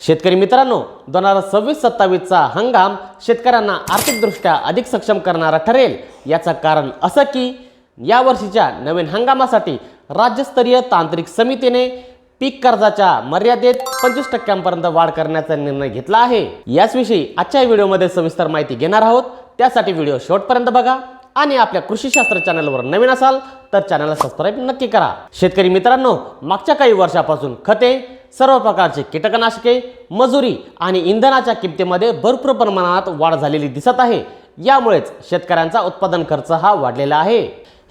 शेतकरी मित्रांनो, 2026-27चा हंगाम शेतकऱ्यांना आर्थिकदृष्ट्या अधिक सक्षम करणारा ठरेल। याचं कारण असं की या वर्षीच्या नवीन हंगामासाठी राज्यस्तरीय तांत्रिक समितीने पीक कर्जाच्या मर्यादेत 25% वाढ करण्याचा निर्णय घेतला आहे। याविषयी आजच्या व्हिडिओमध्ये सविस्तर माहिती घेणार आहोत। त्यासाठी व्हिडिओ शेवटपर्यंत बघा आणि आपल्या कृषीशास्त्र चॅनलवर नवीन असाल तर चॅनलला सबस्क्राइब नक्की करा। शेतकरी मित्रांनो, मागच्या काही वर्षापासून खते, सर्व प्रकारचे कीटकनाशके, मजुरी आणि इंधनाच्या किमतीमध्ये भरपूर प्रमाणात वाढ झालेली दिसत आहे। यामुळेच शेतकऱ्यांचा उत्पादन खर्च हा वाढलेला आहे।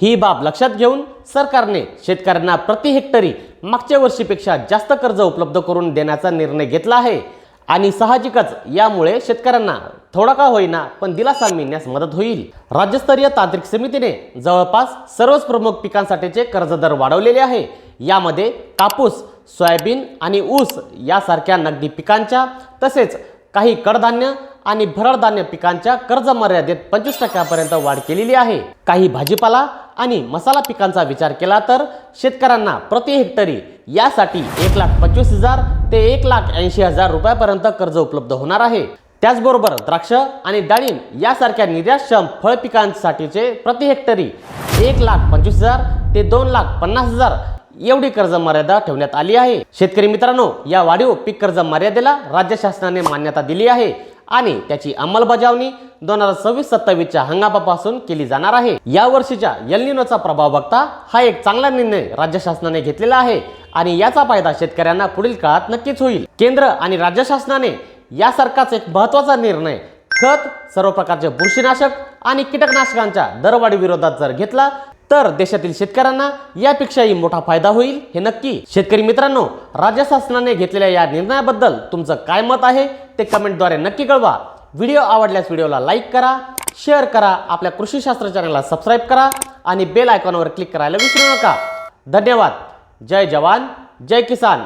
ही बाब लक्षात घेऊन सरकारने शेतकऱ्यांना प्रति हेक्टरी मागच्या वर्षीपेक्षा जास्त कर्ज उपलब्ध करून देण्याचा निर्णय घेतला आहे आणि साहजिकच यामुळे शेतकऱ्यांना थोडा का होईना पण दिलासा मिळण्यास मदत होईल। राज्यस्तरीय तांत्रिक समितीने जवळपास सर्वच प्रमुख पिकांसाठीचे कर्जदर वाढवलेले आहे। यामध्ये कापूस, सोयाबीन आणि ऊस यासारख्या नगदी पिकांच्या तसेच काही कडधान्य आणि भरडधान्य पिकांच्या कर्ज मर्यादेत 25% वाढ केलेली आहे। काही भाजीपाला आणि मसाला पिकांचा विचार केला तर शेतकऱ्यांना प्रति हेक्टरी यासाठी 1,25,000 ते 1,80,000 रुपयापर्यंत कर्ज उपलब्ध होणार आहे। त्याचबरोबर द्राक्ष आणि डाळिंब यासारख्या निर्यातक्षम फळ पिकांसाठीचे प्रति हेक्टरी 1,25,000 ते 2,50,000 एवढी कर्ज मर्यादा ठेवण्यात आली आहे। शेतकरी मित्रांनो, या वाढीव पीक कर्ज मर्यादेला राज्य शासनाने मान्यता दिली आहे आणि त्याची अंमलबजावणी 2026-27च्या हंगामापासून केली जाणार आहे। या वर्षीच्या एल निनोचा प्रभाव बघता हा एक चांगला निर्णय राज्य शासनाने घेतलेला आहे आणि याचा फायदा शेतकऱ्यांना पुढील काळात नक्कीच होईल। केंद्र आणि राज्य शासनाने यासारखाच एक महत्त्वाचा निर्णय खत, सर्व प्रकारचे बुरशीनाशक आणि कीटकनाशकांच्या दरवाढी विरोधात जर घेतला तर देशातील शेतकऱ्यांना यापेक्षाही मोठा फायदा होईल हे नक्की। शेतकरी मित्रांनो, राज्य शासनाने घेतलेल्या या निर्णयाबद्दल तुमचं काय मत आहे ते कमेंटद्वारे नक्की कळवा। व्हिडिओ आवडल्यास व्हिडिओला लाईक करा, शेअर करा, आपल्या कृषीशास्त्र चॅनलला सबस्क्राइब करा आणि बेल आयकॉनवर क्लिक करायला विसरू नका। धन्यवाद। जय जवान, जय किसान।